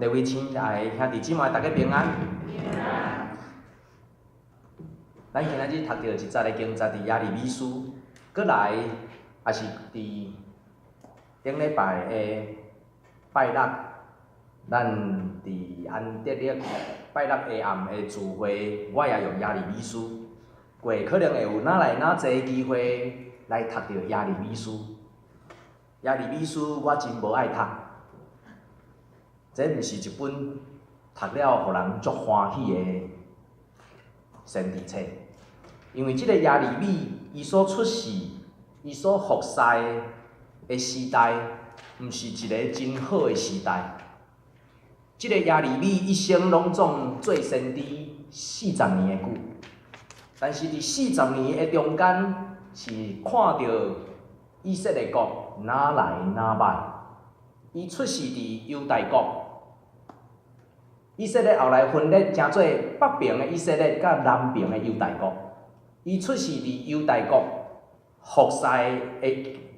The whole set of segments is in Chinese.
各位亲爱的兄弟姊妹，大家平安。咱今仔日读到一节的经节，伫耶利米书，过来也是伫顶礼拜的拜六，咱伫安德烈拜六下暗的聚会，我也用耶利米书。过可能会有哪来哪侪机会来读到耶利米书。耶利米书我真无爱读。这毋是一本读了互人足欢喜的先知册，因为即个耶利米伊所出世、伊所服侍的时代，毋是一个真好的时代。即个耶利米一生拢总做先知40年的久，但是伫40年的中间，是看到以色列国哪来哪歹。伊出世伫犹大国。以色列后来分裂，成做北边的以色列甲南边的犹大国。伊出世伫犹大国，服侍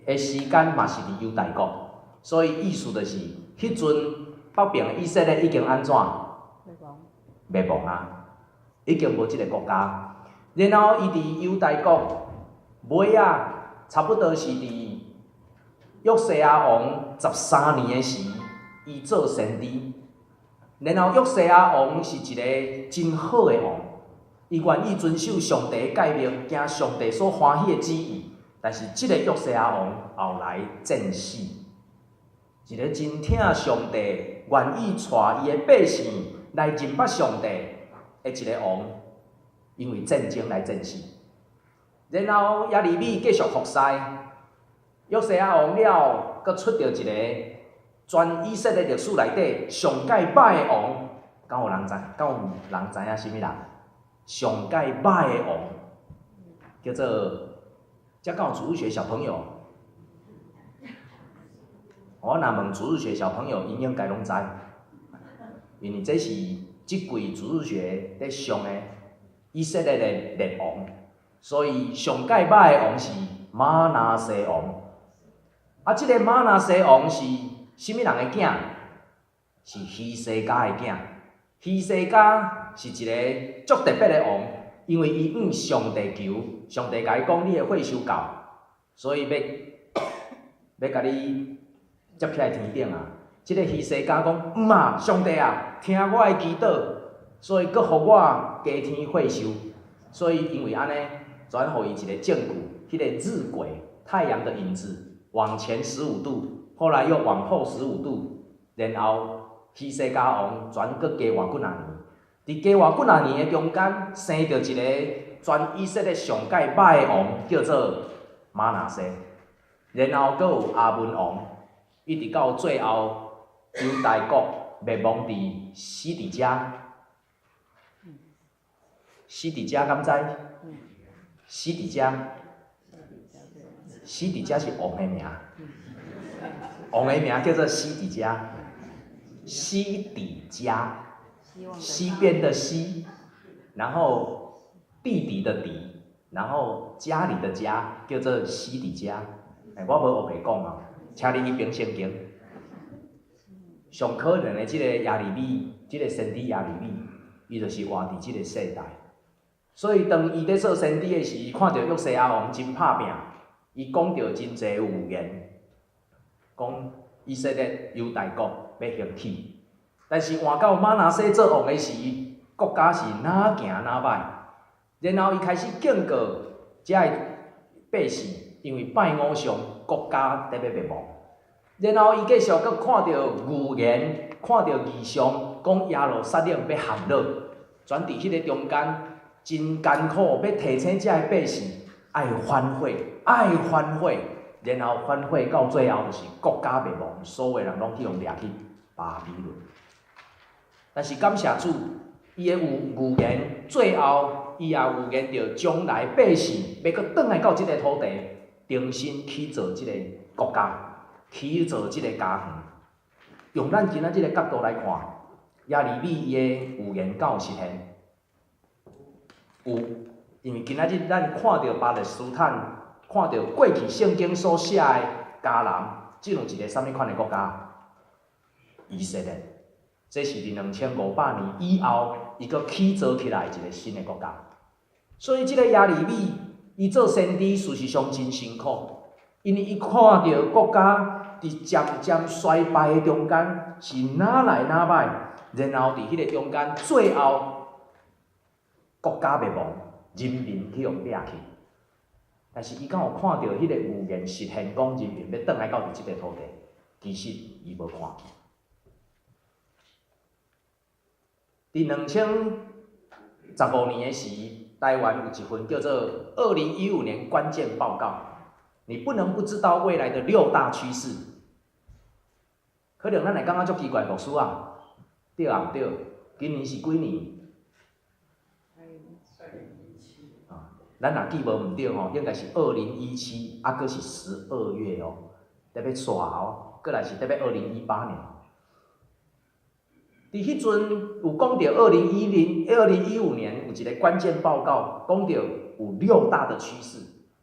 的时间嘛是伫犹大国，所以意思就是，迄阵北边的以色列已经安怎？灭亡啊！已经无即个国家。然后伊伫犹大国尾啊，差不多是伫约西亚王13年的时，伊做先知。然后约西亚王是一个真好的王，伊愿意遵守上帝的诫命，行上帝所欢喜的旨意。但是即个约西亚王后来战死，一个真疼上帝、愿意带伊的百姓来认捌上帝的一个王，因为战争来战死。然后耶利米继续服侍，约西亚王了，佮出着一个。全以色列历史内底上界歹的王，敢有人知影啥物人？上界歹的王叫做，才敢有主日学小朋友。我若问主日学小朋友，因应该拢知，因为这是即季主日学咧上的以色列的列王，所以上界歹的王是玛拿西王。啊，即个玛拿西王是。什物人的囝？是希西家的囝。希西家是一个足特别的王，因为伊向上帝求，上帝甲伊讲：你的岁数到，所以要甲你接起来天顶啊！即个希西家讲：啊，上帝啊，听我的祈祷，所以佫互我加添岁数。所以因为安尼，转互伊一个证据，迄个日晷太阳的影子往前15度。后来又往后15度，然后希西家王全阁加活几啊年。伫加活几啊年的中间，生着一个全以色列上界歹的王，叫做玛拿西。然后阁有亚文王，一直到最后犹大国灭亡伫西底家。西底家敢知？西底家，西底家是王的名。王的名叫做西底家，西底家，西边的西，然后弟弟的弟，然后家里的家，叫做西底家。我无学白讲啊，请你去凭圣经。上可能的即个耶利米，即个先知耶利米，伊就是活伫即个世代。所以当伊咧做先知的时，伊看到约西亚王真拍拼，伊讲着真侪预言。讲以色列犹大国要兴起，但是换到玛拿西做王的时，国家是哪行哪歹。然后伊开始警告遮个百姓，因为拜偶像，国家得要灭亡。然后伊继续阁看到预言，看到异象，讲耶路撒冷要陷落，全伫迄个中间真艰苦，要提醒遮个百姓爱反悔，爱反悔。然后反悔到最后，就是国家灭亡，所有人拢去互掠去巴比伦。但是感谢主，伊的预言最后，伊也预言着将来百姓要阁转来到即个土地，重新起造即个国家，起造即个家园。用咱今仔日个角度来看，耶利米伊的预言敢有实现？有，因为今仔日咱看到巴勒斯坦。看到过去圣经所写的迦南进入一个啥物款的国家？以色列。这是伫2500年以后，伊佫起造起来一个新的国家。所以，即个亚利米，伊做先知，事实上真辛苦，因为伊看到国家伫渐渐衰败的中间，是哪来哪歹，然后伫迄个中间，最后国家灭亡，人民去互掠去。但是伊敢有看到迄个预言实现，讲人民要倒来到伫即个土地？其实伊无看见。伫2015年的时，台湾有一份叫做《2015年关键报告》，你不能不知道未来的6大趋势。可能咱会感觉足奇怪，牧师啊，对啊毋对？今年是几年？咱若记无毋对吼，应该是2017，啊，佫是12月哦，得要煞哦，佫来是得要2018年。伫迄阵有讲到2015年有一个关键报告，讲到有6大的趋势。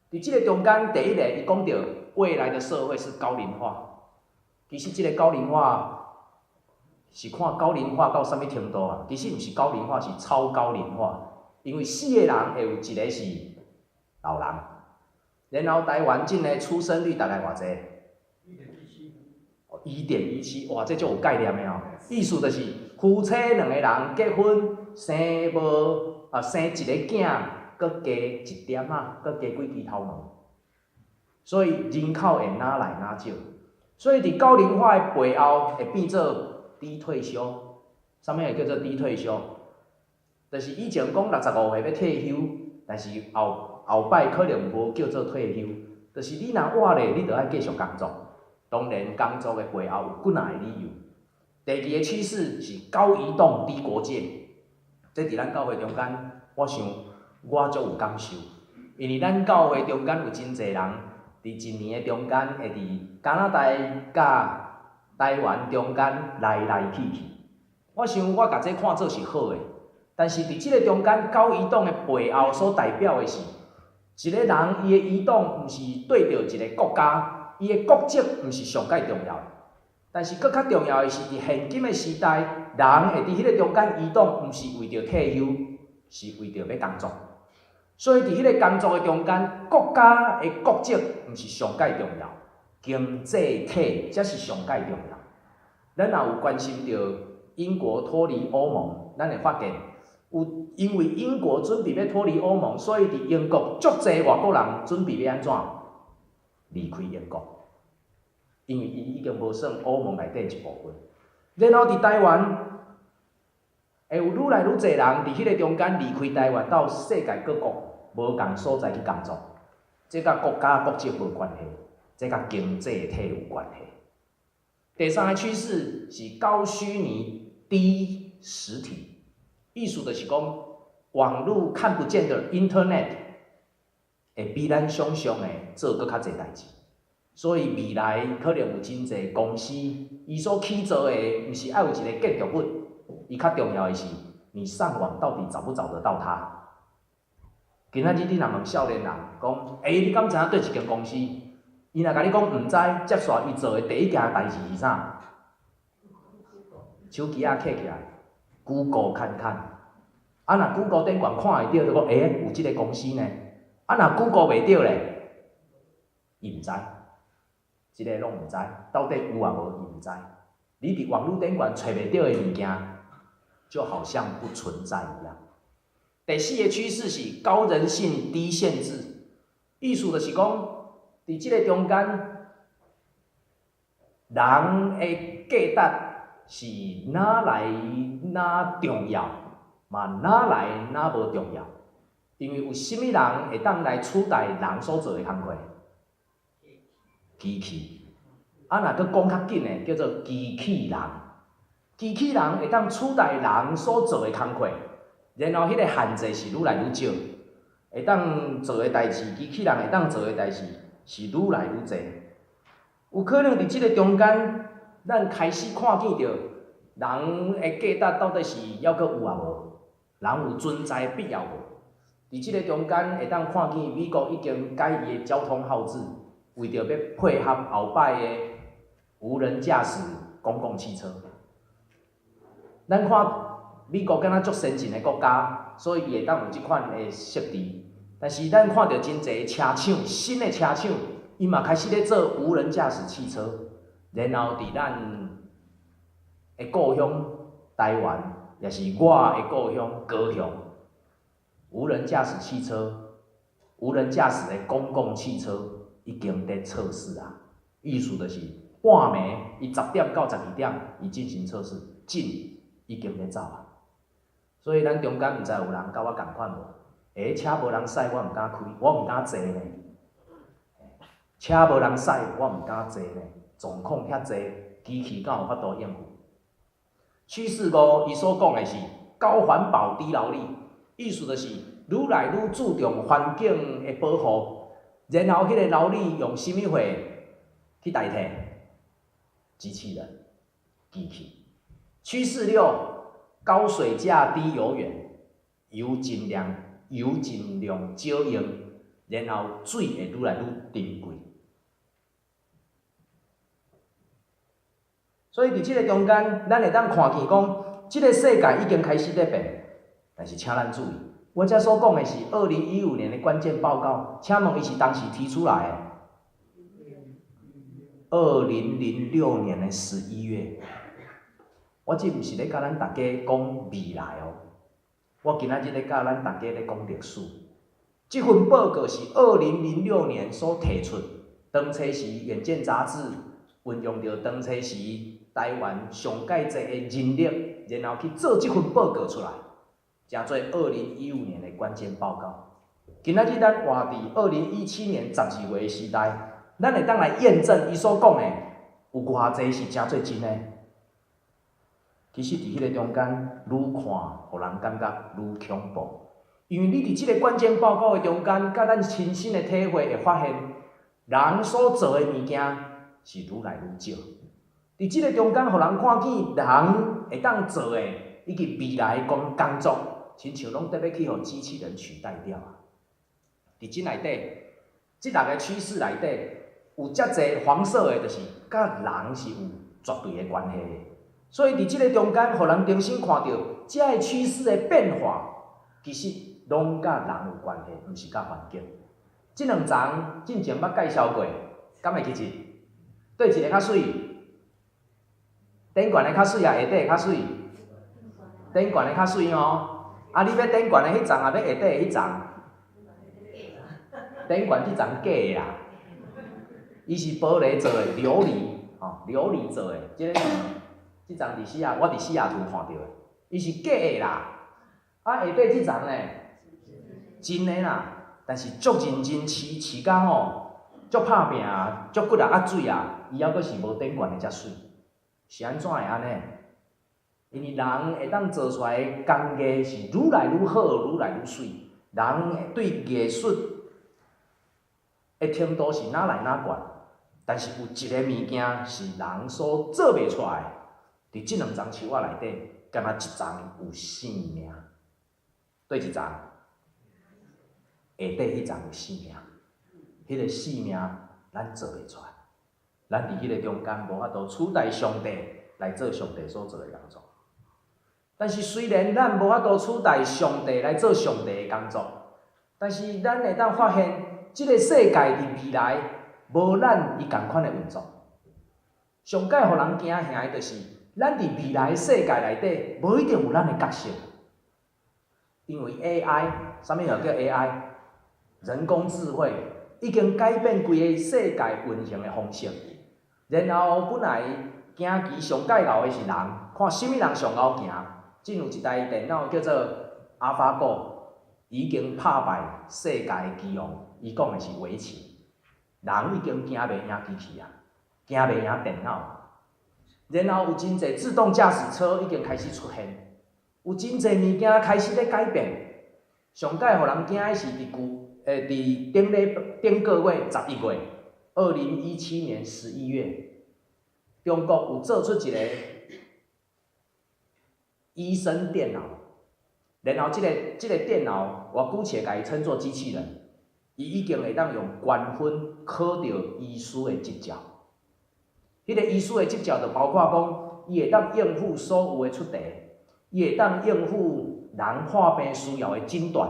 伫即个中间，第一个伊讲到未来的社会是高龄化。其实即个高龄化是看高龄化到啥物程度啊？其实毋是高龄化，是超高龄化。因为4个人会有一个是老人，然后台湾境的出生率大概偌济？1.17，哇，这就有概念的哦。意思就是夫妻2个人结婚生一个囝，搁加1点仔，搁加几支头毛，所以人口会哪来哪少。所以伫高龄化的背后会变做低退休。啥物会叫做低退休？就是以前讲65岁要退休，但是后摆可能无叫做退休，就是你若活咧，你就爱继续工作。当然，工作的背后有几哪个理由。第二个趋势是高移动低国界，这伫咱教会中间，我想我足有感受，因为咱教会中间有真侪人伫一年的中间会伫加拿大甲台湾中间来来去去。我想我甲这看做是好的。但是伫即个中间，高移动的背后所代表的是，一个人伊的移动毋是对着一个国家，伊的国籍毋是上界重要的。但是佫较重要的是，伫现今的时代，人会伫迄个中间移动，毋是为着退休，是为着要工作。所以伫迄个工作的中间，国家的国籍毋是上界重要，经济体才是上界重要。咱若有关心着英国脱离欧盟，咱会发现。因为英国准备要脱离欧盟，所以伫英国足侪外国人准备要安怎离开英国？因为伊已经无算欧盟内底一部分。然后伫台湾，会有愈来愈侪人伫迄个中间离开台湾，到世界各国无共所在去工作。这甲国家国籍无关系，这甲经济体有关系。第三个趋势是高虚拟低实体。意思就是讲，网络看不见的 Internet 会比咱想象的做搁较侪代志，所以未来可能有真侪公司，伊所起造的毋是要有一个建筑物，伊较重要的是，你上网到底找不找得到它？今仔日你若问少年人讲，你敢知影对一间公司？伊若甲你讲毋知，接续伊做的第一件代志是啥？手机仔摕起来。Google 看看，若 Google 顶悬看会到，就讲有即个公司呢。若 Google 袂到咧，伊毋知，即个拢毋知，到底有啊无伊毋知。你伫网络顶悬找袂到的物件，就好像不存在一样。第四个趋势是高人性低限制，意思就是讲，伫即个中间，人的价值。是哪来哪重要，嘛哪来哪无重要？因为有甚物人会当来取代人所做的工课？机器。若佫讲较紧的，叫做机器人。机器人会当取代人所做的工课，然后迄个限制是愈来愈少，会当做的代志，机器人会当做的代志是愈来愈侪。有可能伫即个中间。咱开始看见着人的价值到底是还佫有啊无？人有存在的必要无？伫即个中间会当看见美国已经改伊的交通号志，为着要配合后摆的无人驾驶公共汽车。咱看美国敢若足先进的国家，所以伊会当有即款的设置。但是咱看到真侪车厂，新的车厂，伊嘛开始咧做无人驾驶汽车，然后伫咱的故乡台湾，也是我的故乡高雄，无人驾驶汽车、无人驾驶的公共汽车已经在测试啊。意思就是半暝，伊10点到12点，伊进行测试，进已经咧走啊。所以咱中间毋知有人甲我共款无？车无人驶，我毋敢开，我毋敢坐呢。车无人驶，我毋敢坐呢。状况遐济，机器敢有法度应付？趋势5，伊所讲的是高环保低劳力，意思就是愈来愈注重环境的保护，然后迄个劳力用甚物货去代替？机器人、机器。趋势6，高水价低油源，油尽量少用，然后水会愈来愈珍贵。所以伫即个中间，咱会当看见讲，即个世界已经开始在变，但是请咱注意，我遮所讲的是2015年的关键报告，请问伊是当时提出来的？2006年的11月，我这毋是咧甲咱大家讲未来哦，我今仔日咧甲咱大家咧讲历史。这份报告是2006年所提出，当初时《远见》杂志运用着当初时台湾上介济的人力，然后去做这份报告出来，称做2015年的关键报告。今仔日咱活伫2017年12月的时代，咱会当来验证伊所讲的有偌济是诚做真的。其实伫迄个中间，愈看，互人感觉愈恐怖。因为你伫即个关键报告的中间，甲咱亲身的体会会发现，人所做的物件是愈来愈少。伫即个中间，互人看见人会当做的，以及未来的工作，亲像拢得要去互机器人取代掉啊！伫即内底，即6个趋势内底，有遮济黄色的，就是甲人是有绝对的关系的。所以伫即个中间，互人重新看到遮个趋势的变化，其实拢甲人有关系，毋是甲环境。即2章进前捌介绍过，敢会记住？对一个较水，顶悬的较水啊，下底的较水。顶悬的较水哦，啊！你要顶悬的迄丛，啊，要下底的迄丛。顶悬即丛假的啦，伊是玻璃做的，琉璃做的，即丛伫西雅，我伫西雅图看到的，伊是假的啦。啊，下底即丛呢，真的啦，但是足认真饲甲吼，足拍拼啊，足骨力啊水啊，伊还阁是无顶悬的遮水，是安怎会安尼？因为人会当做出来的工艺是愈来愈好，愈来愈水，人对艺术的程度是哪来哪悬，但是有一个物件是人所做袂出来的，伫即2丛树仔内底，敢若一丛有生命，对一丛，下底迄丛有生命，迄个生命咱做袂出来，咱伫迄个中间无法度取代上帝来做上帝所做的工作。但是虽然咱无法度取代上帝来做上帝的工作，但是咱会当发现，即个世界伫未来无咱伊共款的运作。上界互人惊吓的，就是咱伫未来世界内底，无一定有咱的角色。因为 AI， 啥物叫 AI？ 人工智慧已经改变规个世界运行的方式。然后本来行棋上界后的是人，看啥物人上后行。进有一台电脑叫做 AlphaGo， 已经拍败世界的棋王。伊讲的是围棋，人已经行袂赢机器啊，行袂赢电脑。然后有真侪自动驾驶车已经开始出现，有真侪物件开始咧改变。上界互人惊的是伫顶个月11月，2017年11月，中国有做出一个医生电脑，然后即个电脑，我姑且甲伊称作机器人，伊已经会当用悬分考到医师的执照。迄个医师的执照就包括讲，伊会当应付所有的出题，伊会当应付人破病需要的诊断，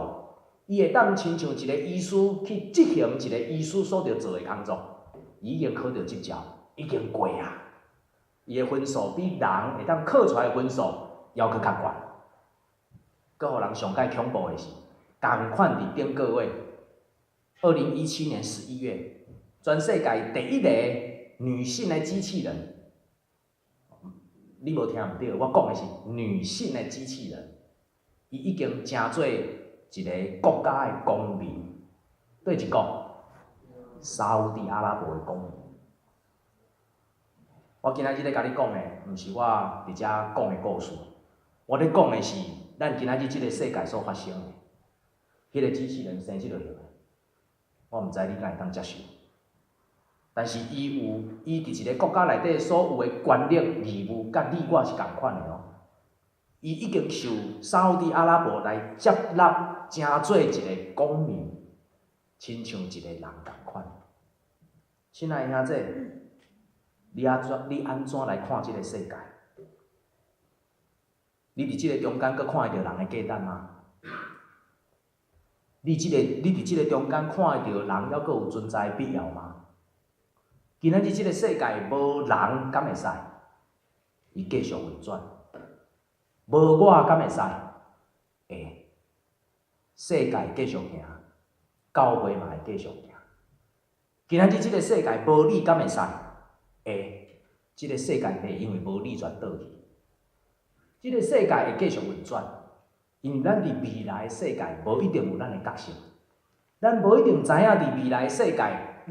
伊会当亲像一个医师去执行一个医师所着做的工作，伊已经考着执照，已经过啊。伊的分数比人会当考出来的分数还佫较悬。佫互人上界恐怖的是，同款伫顶个月，2017年11月，全世界第一个女性的机器人。你无听毋对，我讲的是女性的机器人，伊已经成做一个国家的公民，对一个沙烏地阿拉伯的公民。我今仔日咧甲你讲的，毋是我伫遮讲的故事，我咧讲的是咱今仔日即个世界所发生的。迄个机器人生即落去，我毋知你敢会当接受。但是伊伫一个国家内底所有的权力义务，甲你我是共款的哦。伊已经受沙烏地阿拉伯来接纳，成做一个公民，亲像一个人共款。亲爱的兄弟，你安怎来看即个世界？你伫即个中间，佫看会到人的价值吗？你伫即个中间看会到人还佫有存在的必要吗？今仔日即个世界无人敢会使，伊继续运转；无我敢会使，会。世界继续行，教会嘛会继续行。今仔日即个世界无你敢会使，会。即个世界袂因为无你全倒去。即个世界会继续运转，因为咱伫未来的世界无一定有咱的角色，咱无一定知影伫未来的世界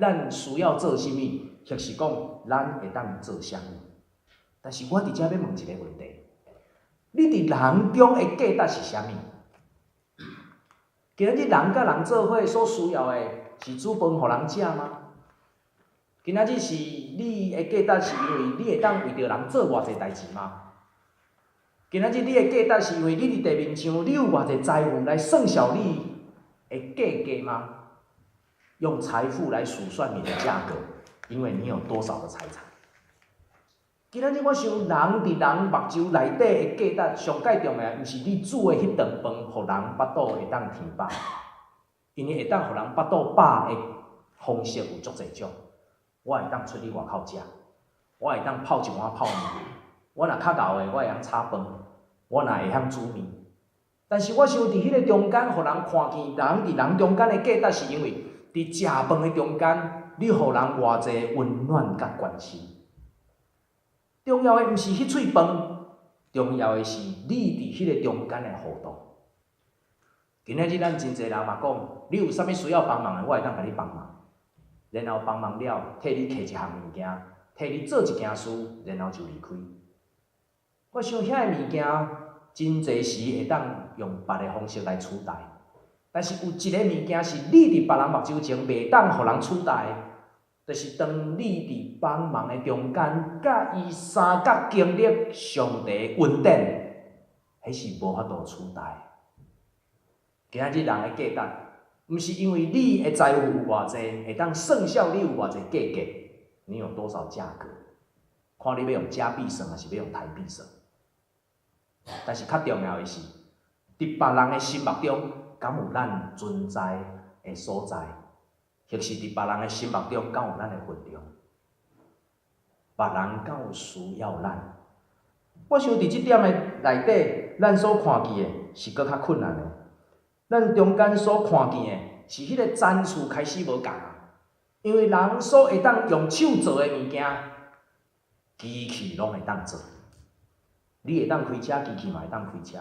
咱需要做甚物。或是讲，咱会当做啥物？但是我伫遮要问一个问题：你伫人中的价值是啥物？今仔日人甲人做伙所需要的是煮饭互人食吗？今仔日是你的价值是因为你会当为着人做偌济代志吗？今仔日你的价值是因为你伫地面上你有偌济财富来算小你的价格吗？用财富来数算你的价格。因为你有多少的财产？今仔日我想，人伫人目睭内底的价值上界重要，毋是你煮的迄顿饭，互人腹肚会当填饱，因为会当互人腹肚饱的方式有足侪种。我会当出去外口食，我会当泡一碗泡面，我若较敖的，我会晓炒饭，我若会晓煮面。但是我想伫迄个中间，互人看见人伫人中间的价值，是因为伫食饭的中间。你互人偌济温暖甲关心，重要的毋是迄喙饭，重要的是你伫迄个中间的互动。今仔日咱真侪人嘛讲，你有啥物需要帮忙的，我会当甲你帮忙，然后帮忙了，替你摕一项物件，替你做一件事，然后就离开。我想遐个物件真侪时会当用别个方式来取代，但是有一个物件是你伫别人目睭前袂当互人取代的。就是当你伫帮忙的中间，甲伊三角经历上帝恩典，迄是无法度取代。今仔日人的价值，毋是因为你的财富有偌济，会当算小你有偌济价格，你有多少价格？看你要用加币算，还是要用台币算？但是较重要的是，伫别人的心目中，敢有咱存在的所在？或是伫别人的心目中，敢有咱的分量？别人敢有需要咱？我想伫即点的内底，咱所看见的是搁较困难的。咱中间所看见的是迄个层次开始无共啊，因为人所会当用手做的物件，机器拢会当做。你会当开车，机器嘛会当开车。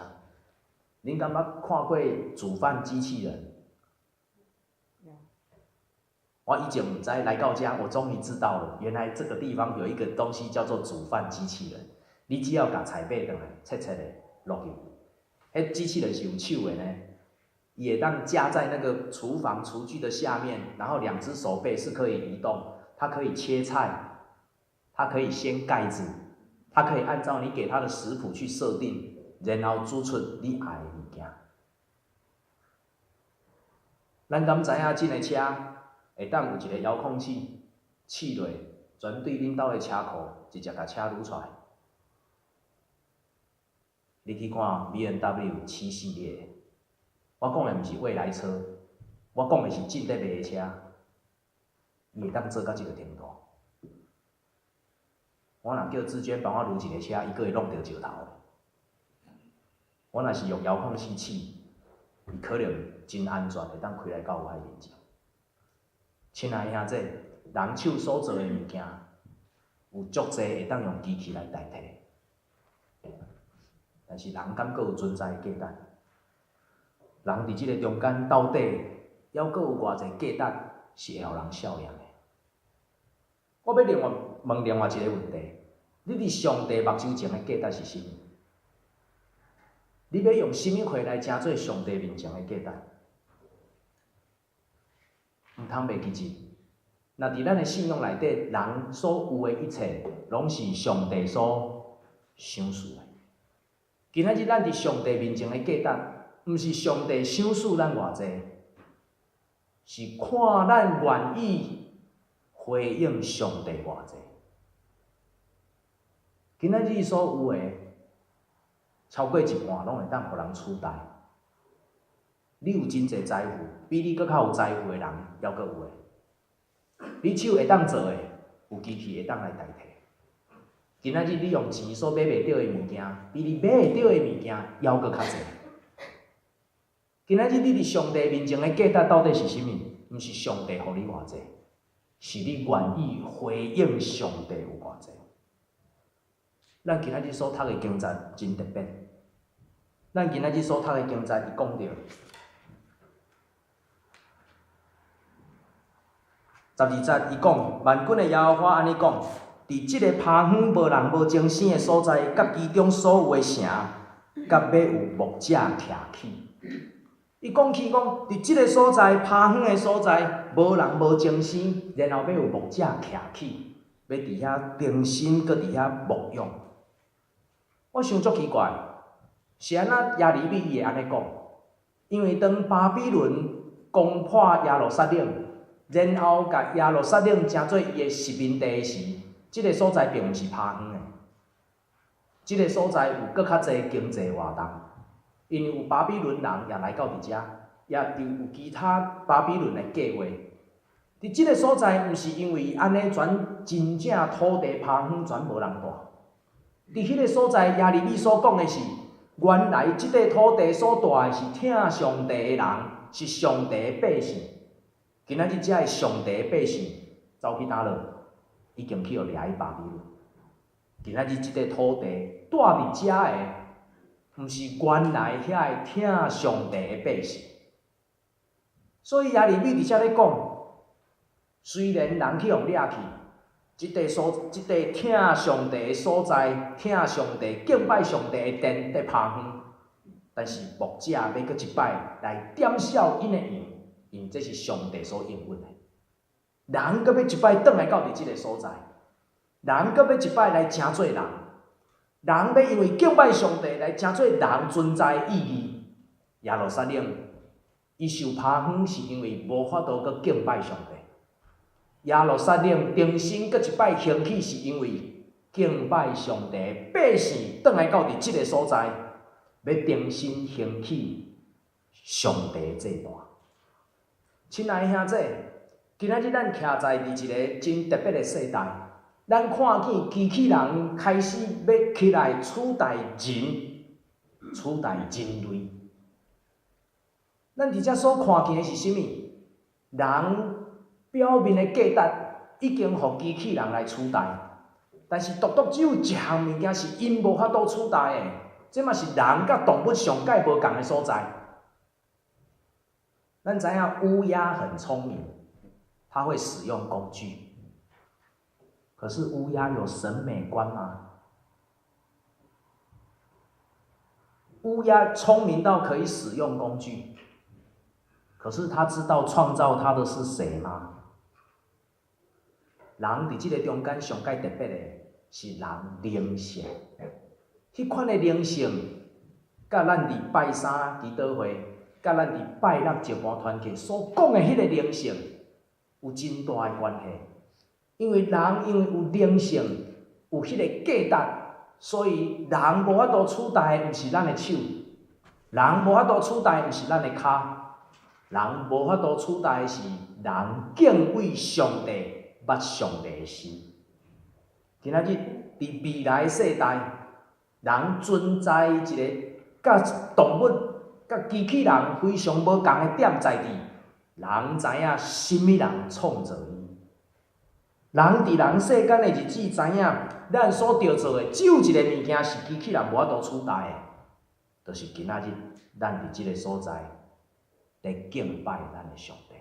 恁敢捌看过煮饭机器人？我以前唔知，来到家，我终于知道了，原来这个地方有一个东西叫做煮饭机器人。你只要把菜买回来，切切的落去，迄机器人是用手的呢，也当架在那个厨房厨具的下面，然后两只手背是可以移动，它可以切菜，它可以掀盖子，它可以按照你给它的食谱去设定，然后煮出你爱的物件。咱敢知影这个车？会当有一个遥控器，试落，全对恁兜的车库直接甲车撸出来。你去看 BMW 7系列，我讲的毋是未来车，我讲的是正在卖的车，伊会当做到即个程度。我若叫志娟帮我撸一个车，伊阁会弄着石头。我若是用遥控器试，伊可能真安全，会当开来到我的面前。亲爱的兄弟，人手所做的物件，有足侪会当用机器来代替，但是人敢阁有存在的价值？人伫即个中间到底还阁有偌济价值是会互人效验的？我要问另外一个问题：你伫上帝目睭前的价值是啥物？你要用什么货来争做上帝面前的价值？毋通袂记住，若伫咱的信仰内底，人所有的一切，拢是上帝所赏赐的。今仔日咱伫上帝面前的价值，毋是上帝赏赐咱偌济，是看咱愿意回应上帝偌济。今仔日所有的超过一半，拢会当互人取代。你有真侪财富，比你搁较有财富的人还阁有诶。你手会当做诶，有机器会当来代替。今仔日你用钱所买袂到诶物件，比你买会到诶物件还阁较侪。今仔日你伫上帝面前诶价值到底是啥物？毋是上帝互你偌济，是你愿意回应上帝有偌济。咱今仔日所读诶经节真特别。咱今仔日所读诶经节，伊讲着12节，伊讲万军诶耶和华安尼讲：伫即个趴远无人无精神诶所在，甲其中所有诶城，甲要有牧者徛起。伊讲起讲，伫即个所在趴远诶所在，无人无精神，然后要有牧者徛起，要伫遐定心，搁伫遐牧养。我想足奇怪，是安怎耶利米伊会安尼讲？因为当巴比伦攻破耶路撒冷，然后甲耶路撒冷成做伊的殖民地时，即个所在并毋是趴远的，即个所在有搁较侪经济活动，因为有巴比伦人也来到伫遮，也有其他巴比伦的计划。伫即个所在，毋是因为伊安尼全真正土地趴远全无人住。伫迄个所在，耶利米所讲的是，原来即块土地所住的是听上帝的人，是上帝的百姓。今仔日遮个上帝的百姓走去倒落，已经去掠去巴比伦。今仔日即块土地住伫遮的，毋是原来遐个听上帝的百姓。所以耶利米伫遮咧讲，虽然人去互掠去。即块听上帝的所在，听上帝敬拜上帝的殿在趴远，但是牧者要搁一摆来点小因的用，因为这是上帝所应允的。人搁要一摆转来到伫即个所在，人搁要一摆来成做人，人要因为敬拜上帝来成做人存在意义。耶路撒冷伊受趴远，是因为无法度搁敬拜上帝。耶路撒冷重新搁一摆兴起，是因为敬拜上帝的百姓转来到伫即个所在，要重新兴起上帝的祭坛。亲爱的兄弟，今仔日咱徛在伫一个真特别的世代，咱看见机器人开始要起来取代人，取代人类。咱伫遮所看见的是啥物？人表面的价值已经互机器人来取代，但是独只有一项物件是因无法度取代的，这嘛是人甲动物上界无共的所在。咱知影乌鸦很聪明，它会使用工具，可是乌鸦有审美观吗？乌鸦聪明到可以使用工具，可是它知道创造它的是谁吗？人伫即个中间上界特别的是人灵性，迄款的灵性，甲咱伫拜三祈祷会，甲咱伫拜六石盘团契所讲的迄个灵性，有真大的关系。因为人因为有灵性，有迄个价值，所以人无法度取代的，毋是咱的手；人无法度取代的，毋是咱的骹；人无法度取代的是人敬畏上帝、捌上帝的心。今仔日伫未来的世代，人存在一个甲动物、甲机器人非常无共的点在伫，人知影甚物人创造伊。人伫人世间的日子知影，咱所着做的只有一个物件是机器人无法度取代的，就是今仔日咱伫即个所在，咧敬拜咱的上帝。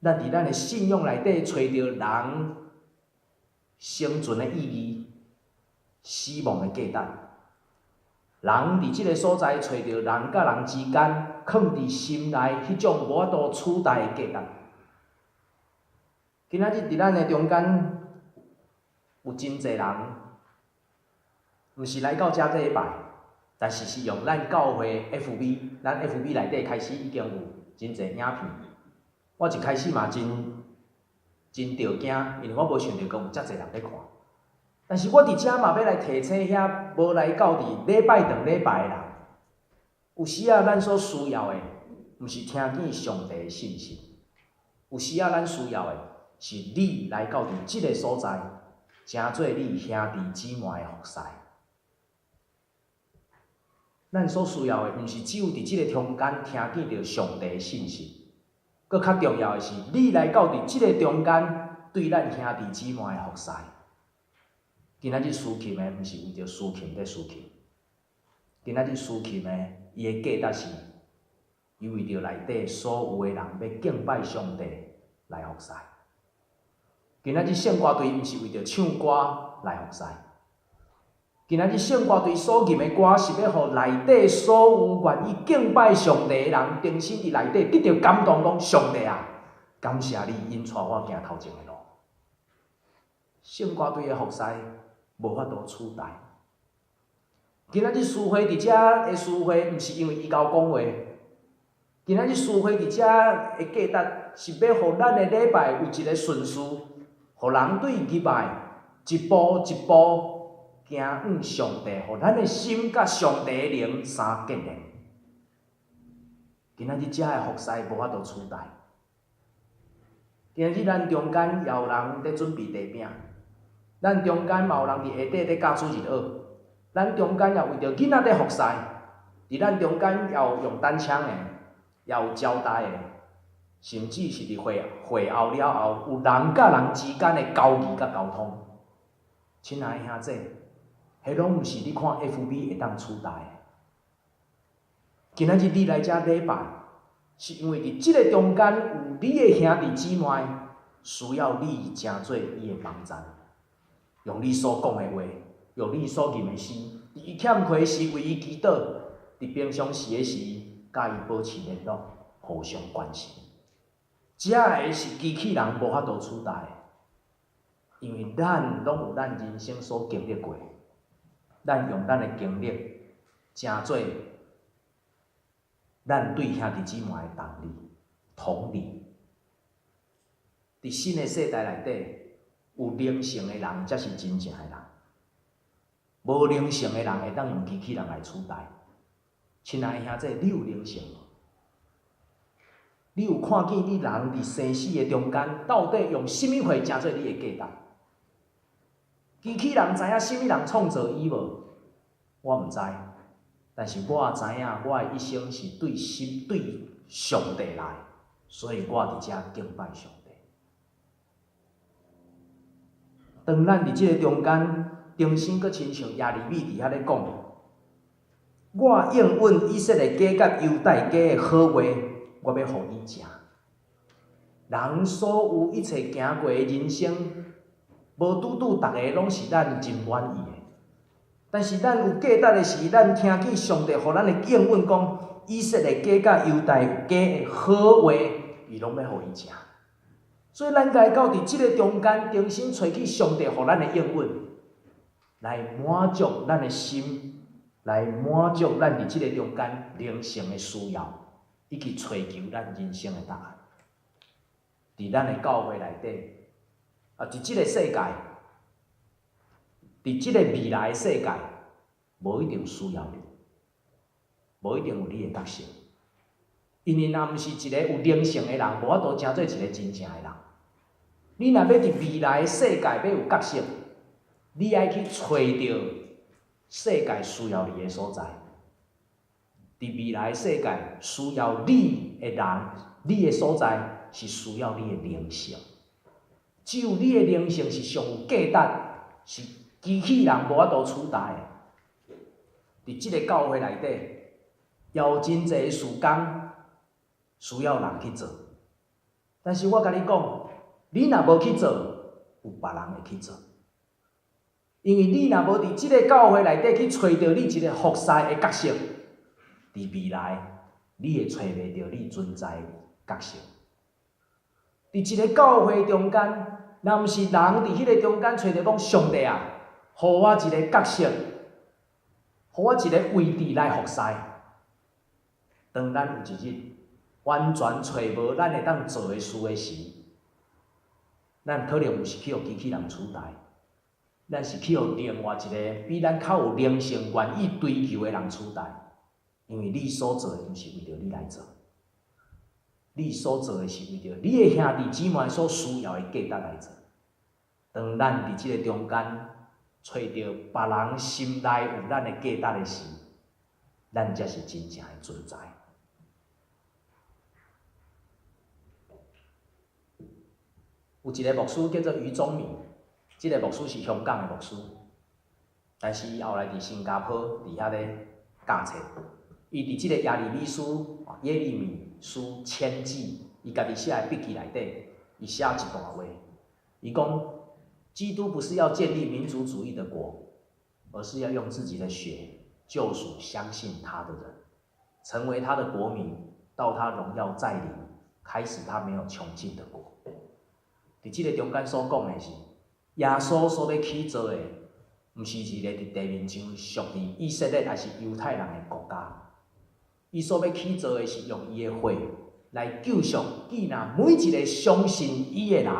咱伫咱的信仰内底找着人生存的意义、死亡的价值。人伫即个所在找着人甲人之间藏伫心内迄种无法度取代的价值。今仔日伫咱的中间，有真侪人，毋是来到遮礼拜，但是是用咱教会 FB， 咱 FB 内底开始已经有真侪影片。我一开始嘛真着惊，因为我无想到讲有遮侪人咧看。但是我伫遮嘛要来提醒遐无来到伫礼拜堂礼拜的人，有时啊咱所需要的，毋是听见上帝的信息，有时啊咱需要的是你来到伫即个所在，成做你兄弟姊妹的服侍。咱所需要的，毋是只有伫即个中间听见着上帝的信息，搁较重要的是，你来到伫即个中间，对咱兄弟姊妹的服侍。今仔日思琴的，毋是为着思琴在思琴。今仔日思琴的，伊的价值是，伊为着内底所有的人要敬拜上帝来服侍。今仔日圣歌队毋是为着唱歌来服侍。今仔日圣歌队所吟的歌，是要互内底所有愿意敬拜上帝的人，定心伫内底得到感动，讲上帝啊，感谢你引带我行头前的路。圣歌队的服侍无法度取代。今仔日书会伫遮的书会，毋是因为伊甲我讲话。今仔日书会伫遮的价值，是要互咱的礼拜有一个顺序，互人对礼拜一步一步行向上帝，互咱的心甲上帝的灵相结连。今仔日遮的服侍无法度取代。今仔日咱中间也有人在准备地饼。咱中间嘛有人伫下底咧教主日学，咱中间也为着囡仔咧服侍，伫咱中间也有用单枪的，也有交代的，甚至是伫会后了后，有人甲人之间的交易甲沟通。亲爱的兄弟，迄拢毋是你看 FB 会当取代的。今仔日你来遮礼拜，是因为伫即个中间有你的兄弟姊妹需要你成做伊的帮站。用你所讲的话，用你所吟的诗，伫伊欠亏时为伊祈祷，伫平常时的时，甲伊保持联络，互相关心。遮个是机器人无法度取代的，因为咱拢有咱人生所经历过，咱用咱的经历，成做咱对兄弟姊妹的同理。伫新的世代内底，有灵性的人才是真正的人，无灵性的人会当用机器人来取代。亲爱的兄弟，你有灵性无？你有看见你人伫生死的中间，到底用甚物货成做你的价值？机器人知影甚物人创造伊无？我毋知，但是我知影我的一生是对上帝来，所以我伫遮敬拜上帝。当咱伫即个中间，重新搁亲像耶利米伫遐咧讲，我应允以色列家甲犹大家的好话，我要互伊食。人所有一切行过的人生，无拄拄逐个拢是咱真满意的。但是咱有价值的是，咱听见上帝互咱的应允，讲以色列家甲犹大家的好话，伊拢要互伊食。所以咱该到伫即个中间，重新找去上帝互咱的应允，来满足咱的心，来满足咱伫即个中间灵性的需要，以及追求咱人生的答案。伫咱的教会内底，伫即个世界，伫即个未来的世界，无一定需要你，无一定有你的角色。因为若毋是一个有灵性的人，无法度成做一个真正的人。你若要伫未来的世界要有角色，你爱去找到世界需要你的所在。伫未来的世界需要你的人，你的所在是需要你的灵性。只有你的灵性是上有价值，是机器人无法度取代的。伫即个教会内底，也有真侪事工需要人去做。但是我甲你讲，你若无去做，有别人会去做。因为你若无伫即个教会内底去找到你一个服侍的角色，伫未来你会找袂到你存在的角色。伫一个教会中间，若毋是人伫迄个中间找到讲上帝啊，互我一个角色，互我一个位置来服侍。当咱有一日完全找无咱会当做的事的时，咱可能毋是去互机器人取代，咱是去互另外一个比咱较有灵性、愿意追求的人取代。因为你所做的毋是为着你来做，你所做的是为着你的兄弟姊妹所需要的价值来做。当咱伫即个中间找到别人心内有咱的价值的时，咱才是真正的存在。有一个牧师叫做余宗明，即个牧师是香港的牧师，但是伊后来伫新加坡伫遐咧教册。伊伫即个耶利米书、耶利米书千记，伊家己写的笔记内底，伊写一段话，伊讲：基督不是要建立民族主义的国，而是要用自己的血救赎相信他的人，成为他的国民，到他荣耀再临，开始他没有穷尽的国。伫即个中间所讲的是，耶稣所要起造的，毋是一个伫地面上属于以色列还是犹太人的国家。伊所要起造的是用伊的血来救赎记那每一个相信伊的人。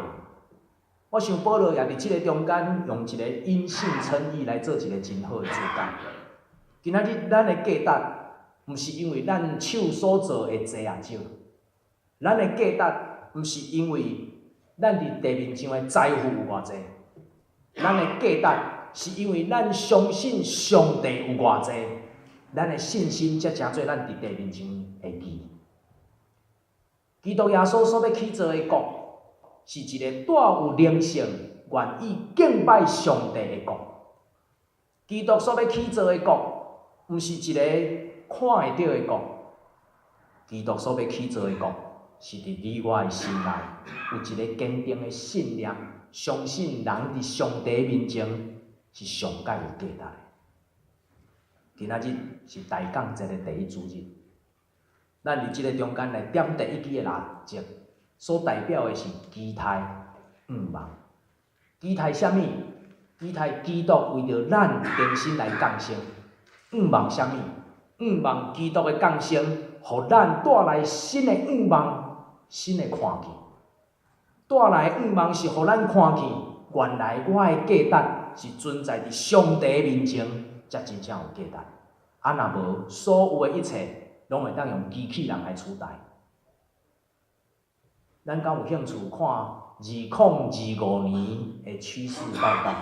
我想保罗也伫即个中间用一个因信称义来做一个真好的注解。今仔日咱的价值，毋是因为咱手所做的多也少，咱的价值毋是因为咱伫地面上的财富有偌济，咱的价值是因为咱相信上帝有偌济。咱的信心才诚做咱伫地面上会记。基督耶稣所要起造的国，是一个带有灵性、愿意敬拜上帝的国。基督所要起造的国，毋是一个看会到的国。基督所要起造的国，是伫你我的心内有一个坚定的信念，相信人伫上帝面前是上界有价值的。今仔日是大港节的第一主日，咱伫即个中间来点第一支的蜡烛，所代表的是期待、盼望。期待啥物？期待基督为着咱重新来降生。盼望啥物？盼望基督的降生，互咱带来新的盼望、新的看见。带来盼望是互咱看见，原来我的价值是存在伫上帝面前，才真正有价值。啊，若无，所有的一切拢会当用机器人来取代。咱敢有兴趣看2025年的趋势报告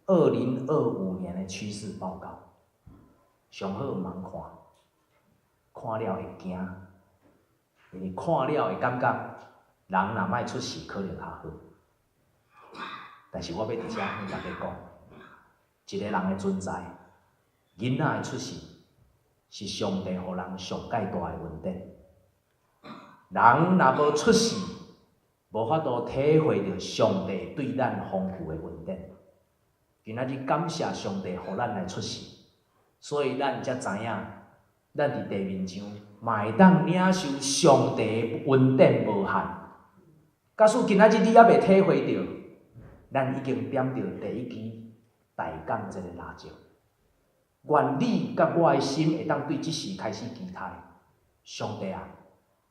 ？2025年的趋势报告，上好毋通看，看了会惊，因为看了会感觉人若莫出事，可能较好。但是我要伫遮向大家讲，一个人的存在。囡仔的出世是上帝互人上界大的恩典。人若无出世，无法度体会到上帝对咱丰富的恩典。今仔日感谢上帝互咱来出世，所以咱才知影，咱伫地面上嘛会当领受上帝的恩典无限。假使今仔日你还未体会到，咱已经点着第一支大港这个蜡烛。愿你甲我的心会当对即事开始期待。上帝啊，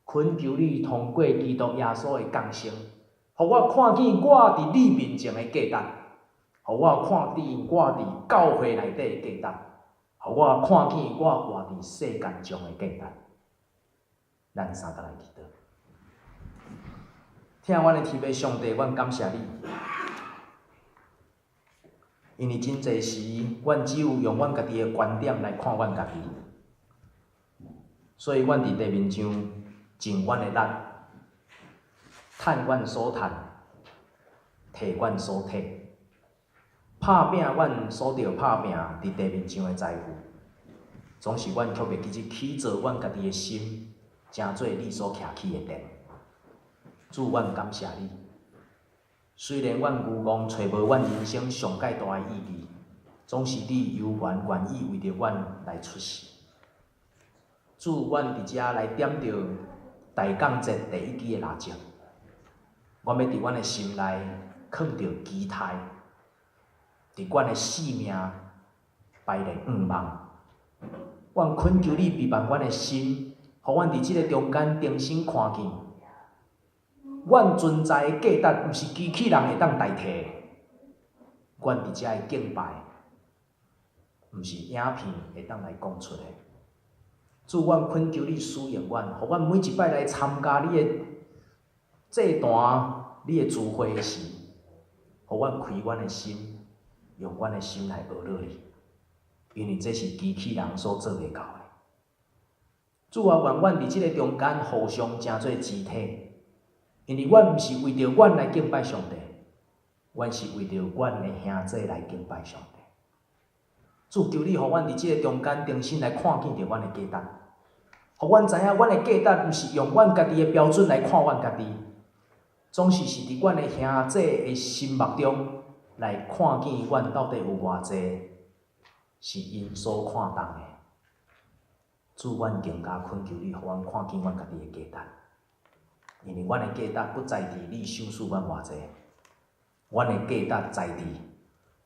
恳求你通过基督耶稣的降生，互我看见我伫你面前的价值，互我看见我伫教会内底的价值，互我看见我活伫世间中的价值。咱三个来祈祷。听阮的天父上帝，阮感谢你，因为真侪时，阮只有用阮家己的观点来看阮家己，所以阮伫地面上尽阮的力，趁阮所趁，摕阮所摕，拍拼阮所着拍拼伫地面上的财富，总是阮却袂记起造阮家己的心，成做你所徛起的殿。主，阮感谢你。虽然阮愚戆找无阮人生上介大的意义，总是你有缘愿意为着阮来出世。主，阮伫遮来点着大港节第一支的蜡烛，阮要伫阮的心内放着期待，伫阮的性命摆咧愿望。阮恳求你陪伴阮的心，互阮伫即个中间重新看见。阮存在的价值，毋是机器人会当代替的。阮伫遮的敬拜，毋是影片会当来讲出的。主，阮恳求你使用阮，互阮每一摆来参加你的祭坛、你的聚会的时，互阮开阮的心，用阮的心来学乐你，因为这是机器人所做袂到的。主啊，愿阮伫即个中间互相成做肢体。因为阮毋是为着阮来敬拜上帝，阮是为着阮的兄弟来敬拜上帝。主，求你，互阮伫即个中间重新来看见着阮的价值，互阮知影阮的价值毋是用阮家己的标准来看阮家己，总是伫阮的兄弟的心目中来看见阮到底有偌济是因所看重的。主，阮更加恳求你，互阮看见阮家己的价值。因为阮的价值不在伫你赏赐阮偌济，阮的价值在伫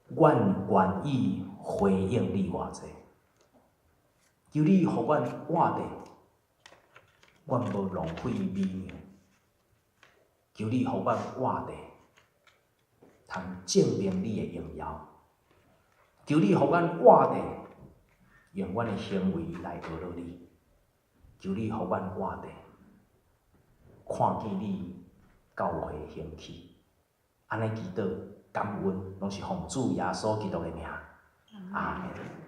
阮愿意回应你偌济。求你互阮活着，阮无浪费美妙。求你互阮活着，通证明你的荣耀。求你互阮活着，用阮的行为来学乐你。求你互阮活着。看见你教会的兴起，安尼祈祷感恩，拢是奉主耶稣基督的名，阿门。